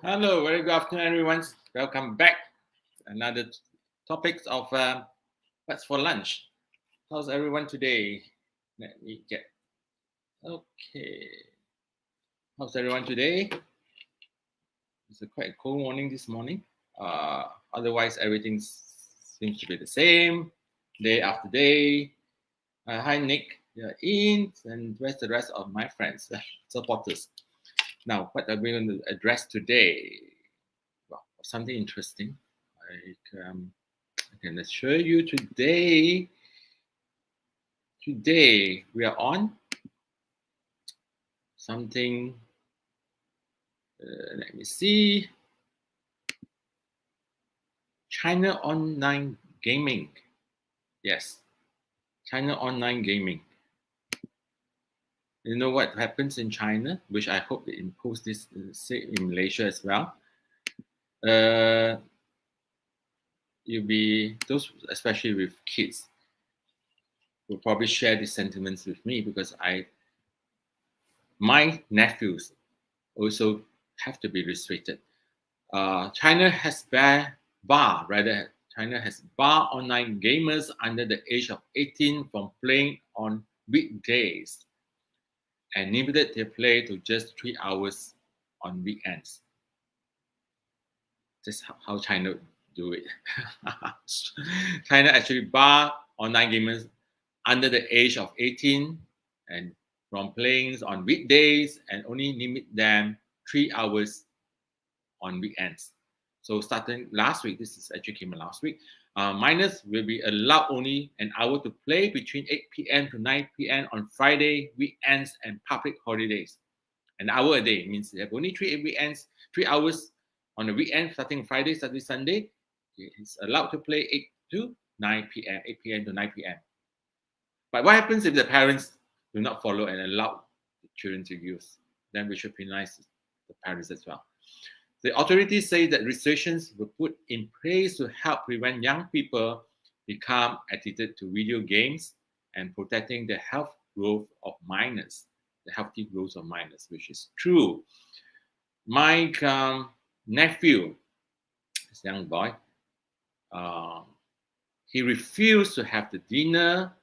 Hello, very good afternoon, everyone. Welcome back. Another topics of what's for lunch. How's everyone today? Let me get. Okay. How's everyone today? It's a quite cold morning this morning. Otherwise, everything seems to be the same day after day. Hi, Nick. You're in, and where's the rest of my friends, supporters? Now, what are we going to address today? Well, something interesting. I can assure you today we are on something. Let me see. China online gaming. Yes, China online gaming. You know what happens in China, which I hope they impose this in Malaysia as well. You'll be those, especially with kids, will probably share these sentiments with me because my nephews also have to be restricted. China has barred online gamers under the age of 18 from playing on weekdays and limited their play to just 3 hours on weekends. That's how China do it. China actually bar online gamers under the age of 18 and from playing on weekdays and only limit them 3 hours on weekends. So starting last week, this is actually came last week, minors will be allowed only an hour to play between 8 p.m. to 9 p.m. on Friday, weekends, and public holidays. An hour a day means they have only 3 hours on the weekend, starting Friday, Saturday, Sunday. It's allowed to play 8 to 9 p.m., 8 p.m. to 9 p.m. But what happens if the parents do not follow and allow the children to use? Then we should penalize the parents as well. The authorities say that restrictions were put in place to help prevent young people become addicted to video games and protecting the healthy growth of minors, which is true. My nephew, this young boy, he refused to have the dinner,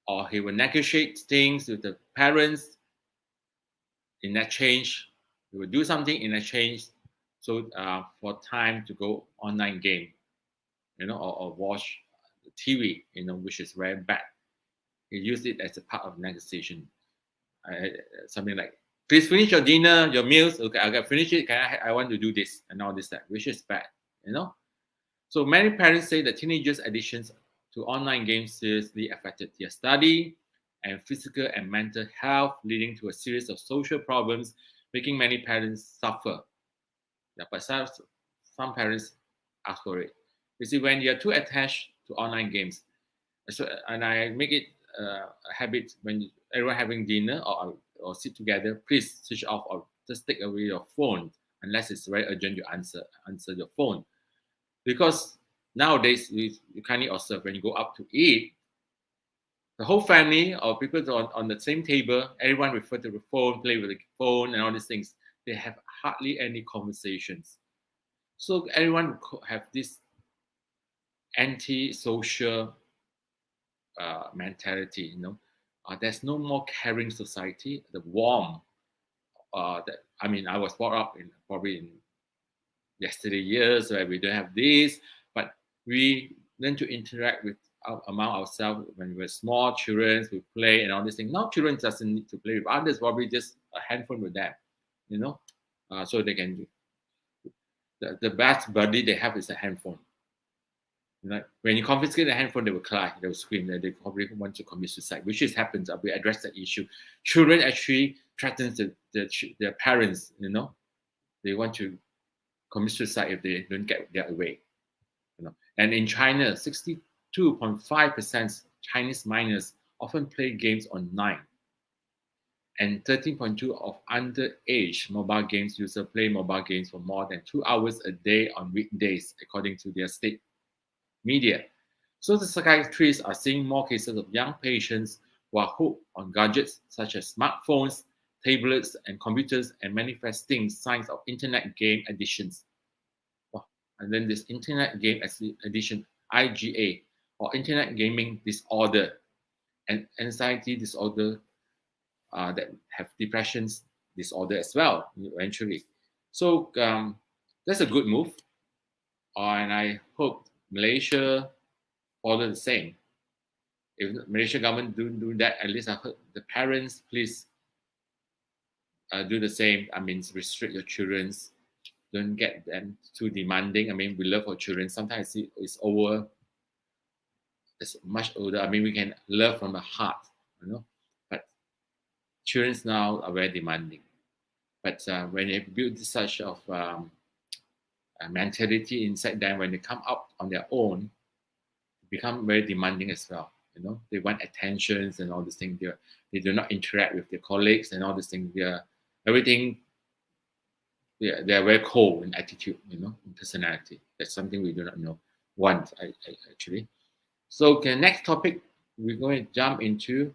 or he will negotiate things with the parents. In exchange, he will do something in exchange. So for time to go online game, or watch the TV, which is very bad. He used it as a part of negotiation. Something like, please finish your dinner, your meals. Okay, I got finish it. I want to do this and all this, that, which is bad. So many parents say that teenagers' addictions to online games seriously affected their study and physical and mental health, leading to a series of social problems, making many parents suffer. Yeah, but some parents ask for it. You see, when you're too attached to online games, and I make it a habit when everyone having dinner or sit together, please switch off or just take away your phone unless it's very urgent. You answer your phone, because nowadays you kindly observe when you go out to eat, the whole family or people on the same table, everyone refer to the phone, play with the phone, and all these things. They have hardly any conversations. So everyone have this anti-social mentality. There's no more caring society. The warm. I was brought up probably in yesterday years where we don't have this, but we learn to interact with among ourselves when we're small children. We play and all these things. Now children doesn't need to play with others. Probably just a handphone with them, so they can do. The best buddy they have is a handphone. When you confiscate the handphone, they will cry, they will scream, they probably want to commit suicide, which is happens. We address that issue. Children actually threaten their parents. They want to commit suicide if they don't get their way. And in China, 62.5% Chinese minors often play games online, and 13.2% of underage mobile games users play mobile games for more than 2 hours a day on weekdays, according to their state media. So the psychiatrists are seeing more cases of young patients who are hooked on gadgets such as smartphones, tablets, and computers, and manifesting signs of internet game addictions. And then this internet game addiction, IGA, or internet gaming disorder, and anxiety disorder that have depressions disorder as well eventually. So that's a good move, and I hope Malaysia follow the same. If the Malaysian government do that, at least I hope the parents please do the same. I mean, restrict your children's. Don't get them too demanding. I mean, we love our children. Sometimes it's much older. I mean, we can love from the heart, But children now are very demanding. But when they build such of mentality inside them, when they come out on their own, they become very demanding as well. They want attentions and all these things. They do not interact with their colleagues and all these things. Everything. They're very cold in attitude, in personality. That's something we do not want, actually. So the next topic, we're going to jump into,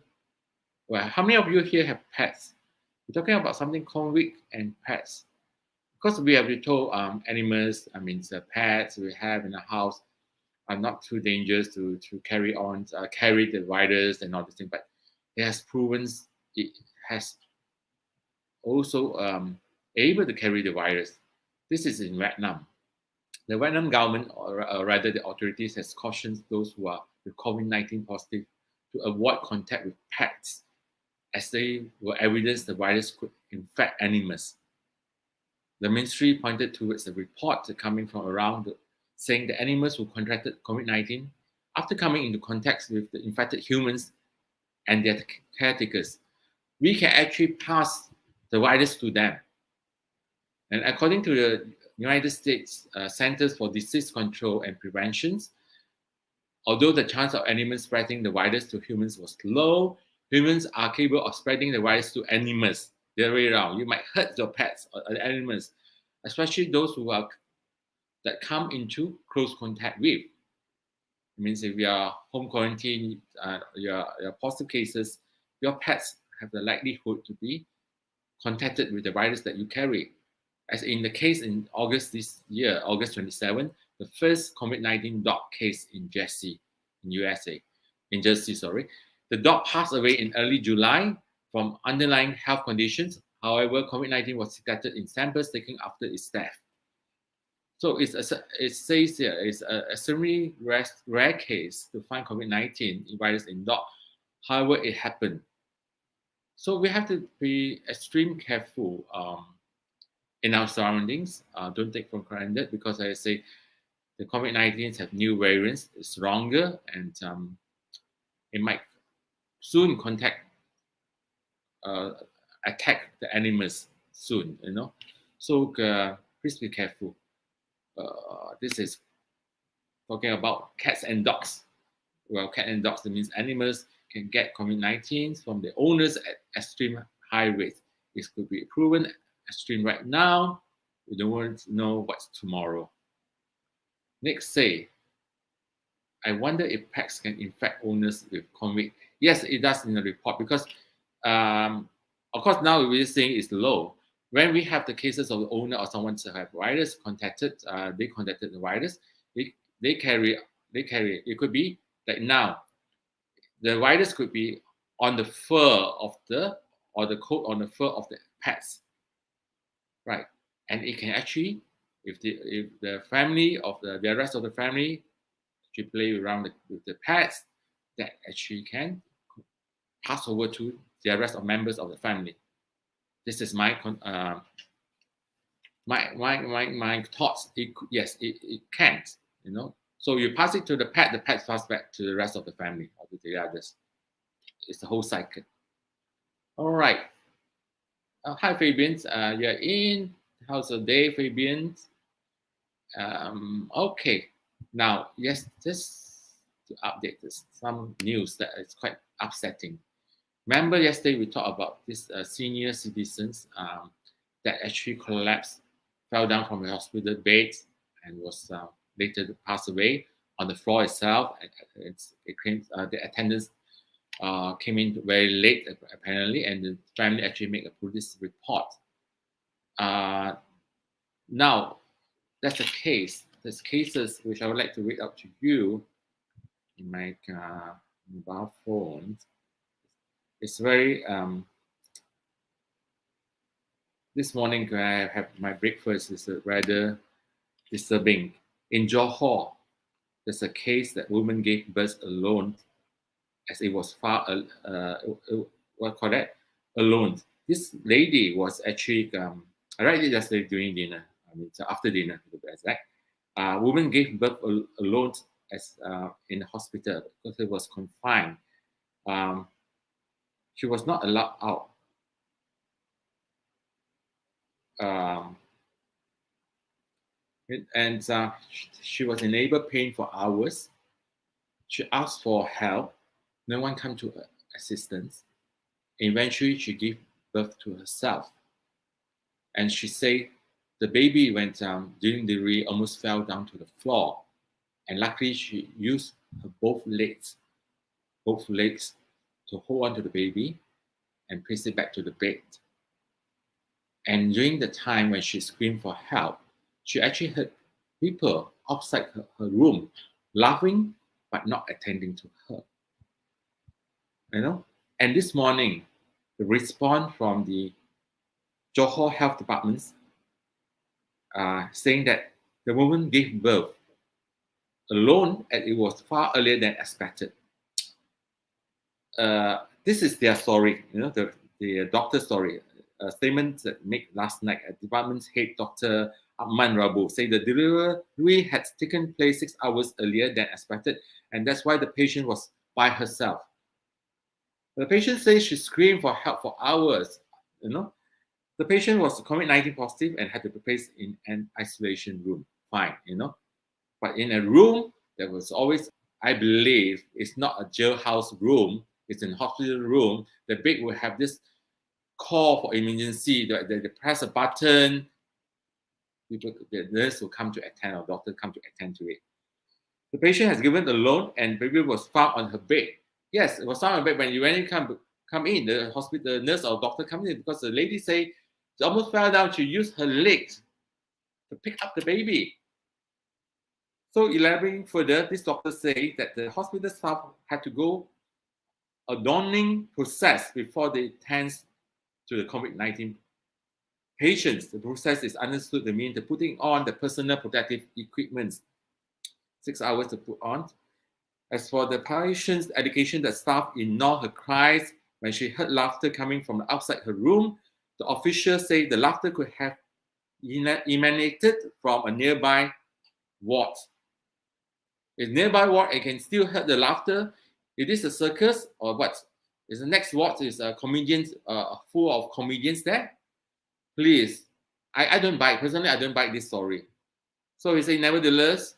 well, how many of you here have pets? We're talking about something convict and pets. Because we have been told animals, the pets we have in the house are not too dangerous to carry the virus and all this thing, but it has proven it has also able to carry the virus. This is in Vietnam. The Vietnam government, or rather the authorities, has cautioned those who are with COVID-19 positive to avoid contact with pets, as they were evidence the virus could infect animals. The ministry pointed towards a report coming from around saying the animals who contracted COVID-19 after coming into contact with the infected humans and their caretakers. We can actually pass the virus to them. And according to the United States Centers for Disease Control and Prevention, although the chance of animals spreading the virus to humans was low, humans are capable of spreading the virus to animals. The other way around, you might hurt your pets or animals, especially those that come into close contact with. It means if you are home quarantine, your positive cases, your pets have the likelihood to be contacted with the virus that you carry. As in the case in August this year, August 27, the first COVID-19 dog case in Jersey, The dog passed away in early July from underlying health conditions. However, COVID-19 was detected in samples taken after its death. So it says here it's a extremely rare case to find COVID-19 virus in dog. However, it happened. So we have to be extremely careful in our surroundings. Don't take for granted, because I say the COVID-19 have new variants, it's stronger, and it might soon attack the animals soon. So please be careful. This is talking about cats and dogs. Well, cat and dogs, that means animals can get COVID-19 from the owners at extreme high rates. This could be proven extreme right now. We don't want to know what's tomorrow. Next, say, I wonder if pets can infect owners with COVID. Yes, it does in the report, because of course now we're saying it's low. When we have the cases of the owner or someone who have virus they contacted the virus, they carry it. It could be like now, the virus could be on the fur of the coat on the fur of the pets, right? And it can actually, if the family of the rest of the family She play around with the pets that actually can pass over to the rest of members of the family. This is my my thoughts. Yes, it can't, you know. So you pass it to the pet pass back to the rest of the family or to the others. It's the whole cycle. All right. Hi, Fabian. You're in. How's the day, Fabian? Okay. Now, yes, just to update this, some news that is quite upsetting. Remember yesterday we talked about this senior citizens that actually collapsed, fell down from the hospital bed, and was later passed away on the floor itself. It claims the attendants came in very late apparently, and the family actually made a police report. Now, that's the case. There's cases which I would like to read out to you in my mobile phone. It's very this morning when I have my breakfast is rather disturbing. In Johor, there's a case that woman gave birth alone, as it was far what call that, alone. This lady was actually I read it yesterday during dinner. I mean, so after dinner to be exact. Woman gave birth alone as in the hospital because it was confined. She was not allowed out. And she was in labor pain for hours. She asked for help. No one came to her assistance. Eventually, she gave birth to herself. And she said the baby went during delivery almost fell down to the floor. And luckily, she used her both legs to hold on to the baby and place it back to the bed. And during the time when she screamed for help, she actually heard people outside her room laughing but not attending to her. You know? And this morning, the response from the Johor Health Department saying that the woman gave birth alone and it was far earlier than expected. This is their story, you know, the doctor's story. A statement that made last night at department's head, Dr. Abman Rabu, say the delivery had taken place 6 hours earlier than expected, and that's why the patient was by herself. The patient says she screamed for help for hours. You know, the patient was COVID-19 positive and had to be placed in an isolation room. Fine, you know, but in a room that was always, I believe, it's not a jailhouse room. It's a hospital room. The bed will have this call for emergency. They press a button. People, the nurse will come to attend or doctor come to attend to it. The patient has given a loan and baby was found on her bed. Yes, it was found on her bed when you come in. The hospital the nurse or doctor comes in because the lady say she almost fell down. She used her legs to pick up the baby. So elaborating further, this doctor say that the hospital staff had to go a daunting process before they attend to the COVID-19 patients. The process is understood to mean the putting on the personal protective equipment, 6 hours to put on. As for the patient's education, the staff ignored her cries when she heard laughter coming from outside her room. The officials say the laughter could have emanated from a nearby ward. If nearby ward, I can still hear the laughter. It is a circus or what? Is the next ward is comedians, full of comedians there? Please, I don't buy, personally, I don't buy this story. So he said, nevertheless,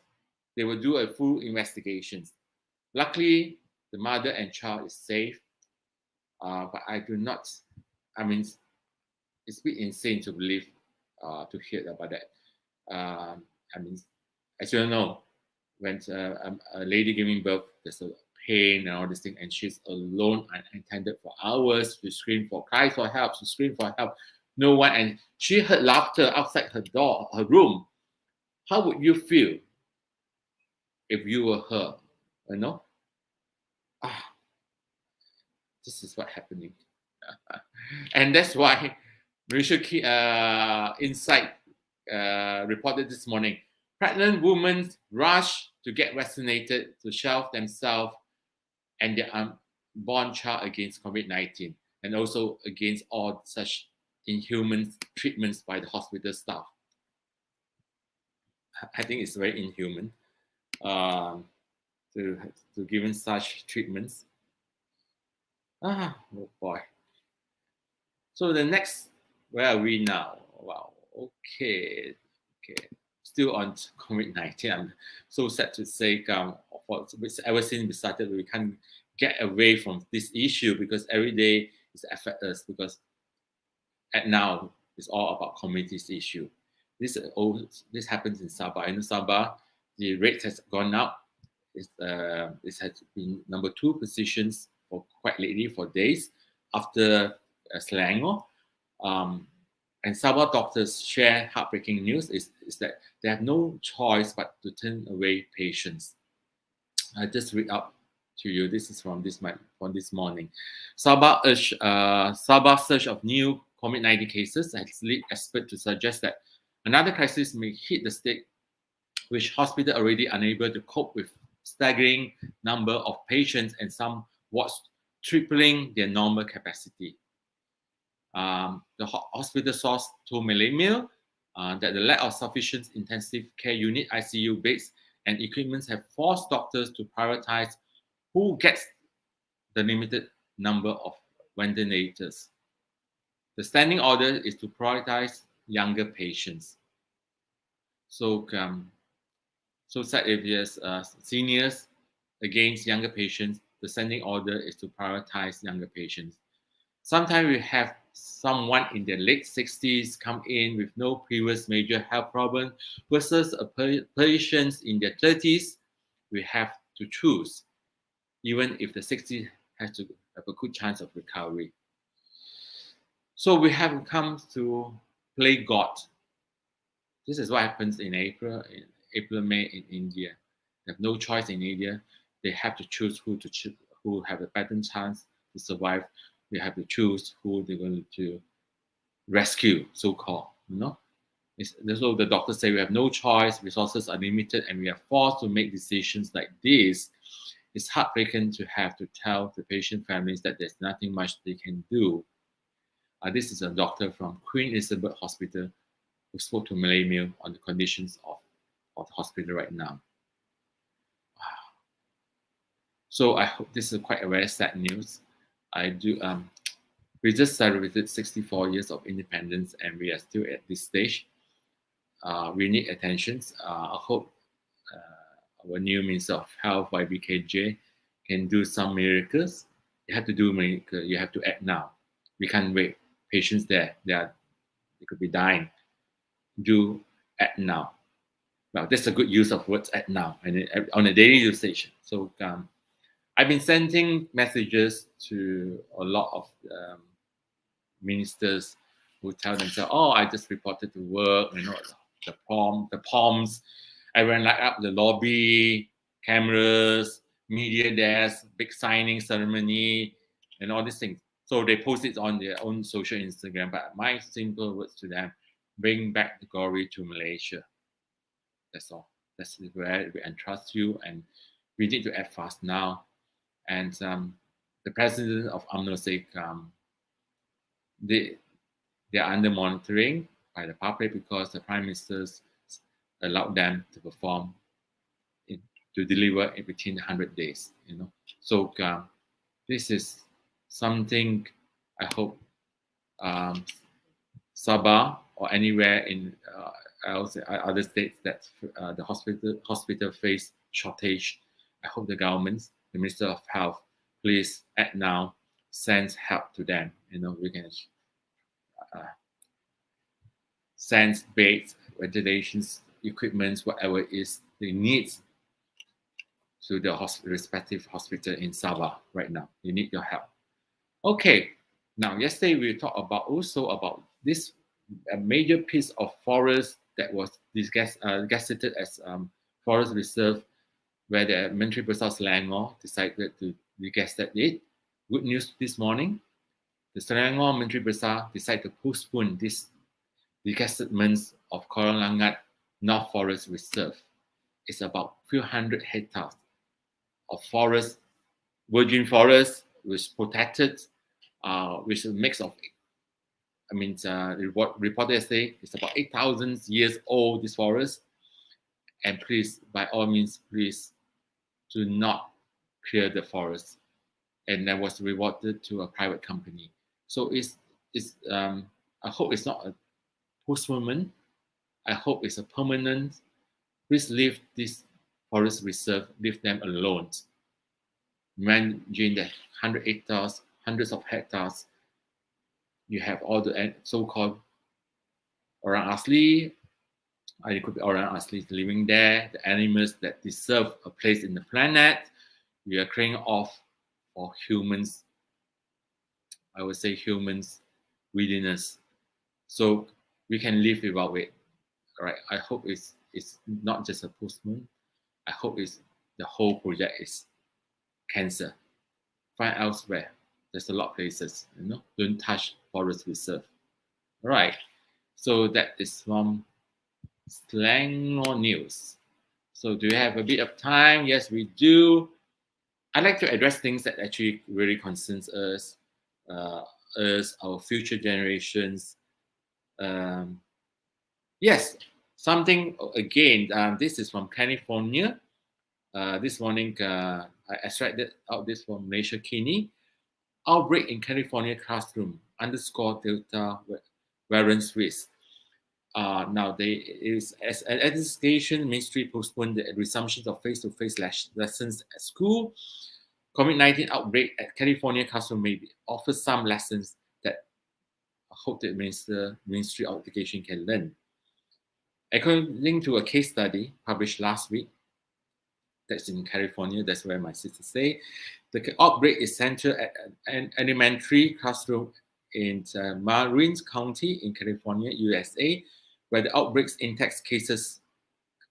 they will do a full investigation. Luckily, the mother and child is safe. But I do not, I mean, it's a bit insane to believe, to hear about that. I mean, as you know, when a lady giving birth, there's a pain and all this thing, and she's alone, unattended for hours. She screamed for, cries for help. She screamed for help. No one, and she heard laughter outside her door, her room. How would you feel if you were her? You know, this is what's happening, and that's why Malaysia Insight reported this morning. Pregnant women rush to get vaccinated, to shelf themselves and their unborn child against COVID-19, and also against all such inhuman treatments by the hospital staff. I think it's very inhuman to given such treatments. Oh boy. So the next, where are we now? Wow. Okay. Still on COVID-19. I'm so sad to say, ever since we started, we can't get away from this issue because every day it affects us. Because at now it's all about communities issue. This happens in Sabah. In Sabah, the rate has gone up. It has been number 2 positions for quite lately, for days after Selangor. And Sabah doctors share heartbreaking news is that they have no choice but to turn away patients. I just read up to you. This is from this morning. Sabah surge of new COVID-19 cases has led experts to suggest that another crisis may hit the state, which hospitals are already unable to cope with staggering number of patients and some wards tripling their normal capacity. The hospital source told Malay Mail that the lack of sufficient intensive care unit ICU beds and equipment have forced doctors to prioritize who gets the limited number of ventilators. The standing order is to prioritize younger patients. So sad if there's seniors against younger patients, the standing order is to prioritize younger patients. Sometimes we have someone in their late 60s come in with no previous major health problem versus a patient in their 30s. We have to choose, even if the 60 has to have a good chance of recovery. So we have come to play God. This is what happens in April, May in India. They have no choice in India. They have to choose who have a better chance to survive. They have to choose who they're going to rescue, so-called. So the doctors say we have no choice, resources are limited, and we are forced to make decisions like this. It's heartbreaking to have to tell the patient families that there's nothing much they can do. This is a doctor from Queen Elizabeth Hospital who spoke to Malay Mail on the conditions of the hospital right now. Wow. So I hope this is quite a very sad news. We just celebrated 64 years of independence and we are still at this stage. We need attention. I hope our new Minister of Health, YBKJ, can do some miracles. You have to do miracles. You have to act now. We can't wait. Patients there, they could be dying. Do act now. Well, that's a good use of words, act now, and on a daily usage. So I've been sending messages to a lot of ministers who tell themselves, "Oh, I just reported to work." The palms. Everyone light up the lobby, cameras, media desk, big signing ceremony, and all these things. So they post it on their own social Instagram. But my simple words to them: bring back the glory to Malaysia. That's all. That's where we entrust you, and we need to act fast now. And the president of UMNO said they are under monitoring by the public because the prime ministers allowed them to perform, to deliver within 100 days. So this is something I hope Sabah or anywhere in other states that the hospital face shortage. I hope the government, the Minister of Health, please act now, send help to them. We can send beds, ventilations, equipment, whatever it is they need to the respective hospital in Sabah right now. You need your help. Okay, now yesterday we talked also about this major piece of forest that was gazetted as forest reserve, where the Menteri Besar Selangor decided to regazette it. Good news this morning. The Selangor Menteri Besar decided to postpone this regazettement of Kolang Langat North Forest Reserve. is about few hundred hectares of forest, virgin forest, which is protected, which is a mix of, reporters say it's about 8,000 years old, this forest. And please, by all means, please do not clear the forest. And that was rewarded to a private company. So I hope it's not a postponement. I hope it's a permanent. Please leave this forest reserve, leave them alone. Imagine that 100 hectares, hundreds of hectares, you have all the so-called orang asli, it could be orang asli living there, the animals that deserve a place in the planet. We are clearing off for humans, I would say humans' greediness. So we can live without it. All right. I hope it's not just a postman. I hope it's the whole project is cancelled. Find elsewhere. There's a lot of places, don't touch forest reserve. All right. So that is from Selangor News. So do you have a bit of time? Yes, we do. I like to address things that actually really concerns us, our future generations. Yes, something again. This is from California. This morning, I extracted out this from Malaysia Kini. Outbreak in California classroom underscore Delta variant risk. Now, as an education ministry postponed the resumption of face-to-face lessons at school. COVID-19 outbreak at California classroom may offer some lessons that I hope the Ministry of Education can learn. According to a case study published last week, that's in California, that's where my sister say, the outbreak is centered at an elementary classroom in Marin County in California, USA, where the outbreaks in text cases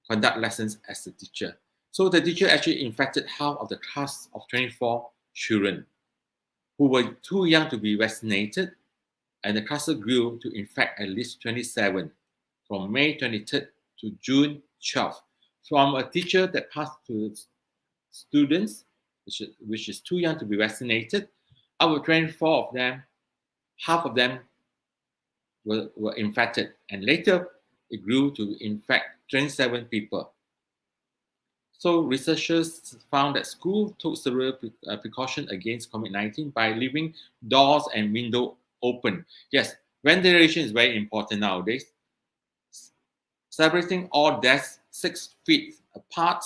conduct lessons as a teacher. So the teacher actually infected half of the class of 24 children who were too young to be vaccinated, and the cluster grew to infect at least 27 from May 23rd to June 12th. From a teacher that passed to students, which is too young to be vaccinated, out of 24 of them, half of them were infected, and later it grew to infect 27 people. So researchers found that school took several precautions against COVID-19 by leaving doors and windows open. Yes, ventilation is very important nowadays. Separating all desks 6 feet apart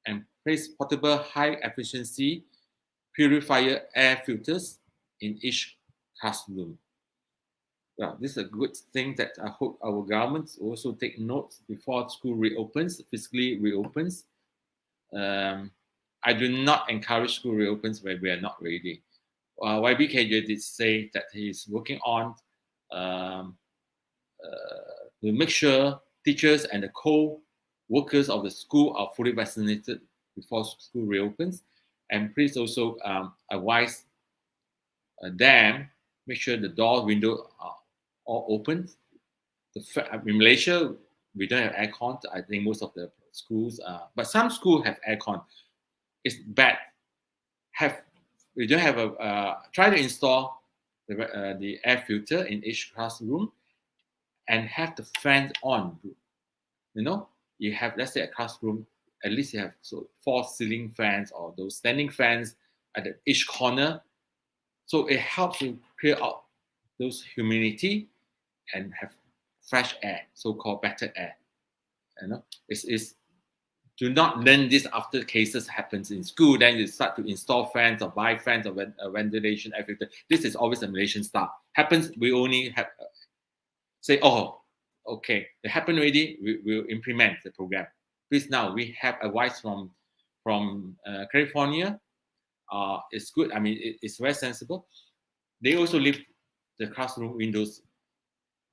and place portable high-efficiency purifier air filters in each classroom. Well, this is a good thing that I hope our government also take notes before school reopens, physically reopens. I do not encourage school reopens where we are not ready. YBKJ did say that he is working on to make sure teachers and the co-workers of the school are fully vaccinated before school reopens. And please also advise them, make sure the door, window are all open. In Malaysia, we don't have aircon. I think most of the schools, but some schools have aircon. It's bad. We don't have try to install the air filter in each classroom and have the fans on. You have, let's say, a classroom, at least you have 4 ceiling fans or those standing fans at each corner. So it helps to clear out those humidity and have fresh air, so-called better air. Do not learn this after cases happens in school. Then you start to install fans or buy fans or ventilation, everything. This is always a Malaysian style. Happens, we only have say, oh, okay, it happened already. We'll implement the program. Please, now we have advice from California. It's good. I mean, it's very sensible. They also leave the classroom windows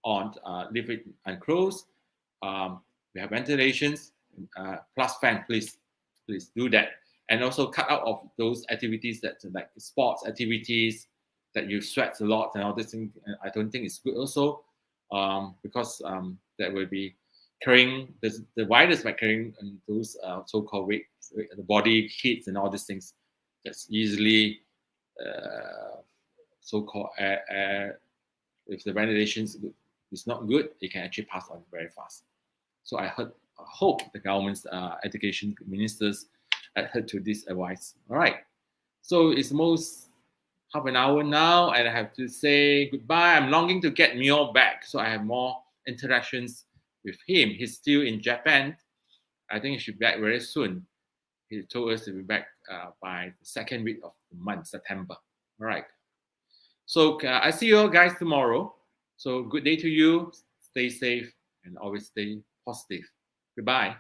on, leave it unclosed. We have ventilations plus fan. Please do that, and also cut out of those activities that like sports activities that you sweat a lot and all this thing. I don't think it's good also, because that will be carrying the virus by carrying those so-called weight, the body heats and all these things that's easily so-called if the ventilation is not good, it can actually pass on very fast. So I hope the government's education ministers adhere to this advice. All right. So it's most half an hour now, and I have to say goodbye. I'm longing to get Mio back, so I have more interactions with him. He's still in Japan. I think he should be back very soon. He told us to be back by the second week of the month, September. All right. So I see you all guys tomorrow. So good day to you. Stay safe and always stay positive. Goodbye.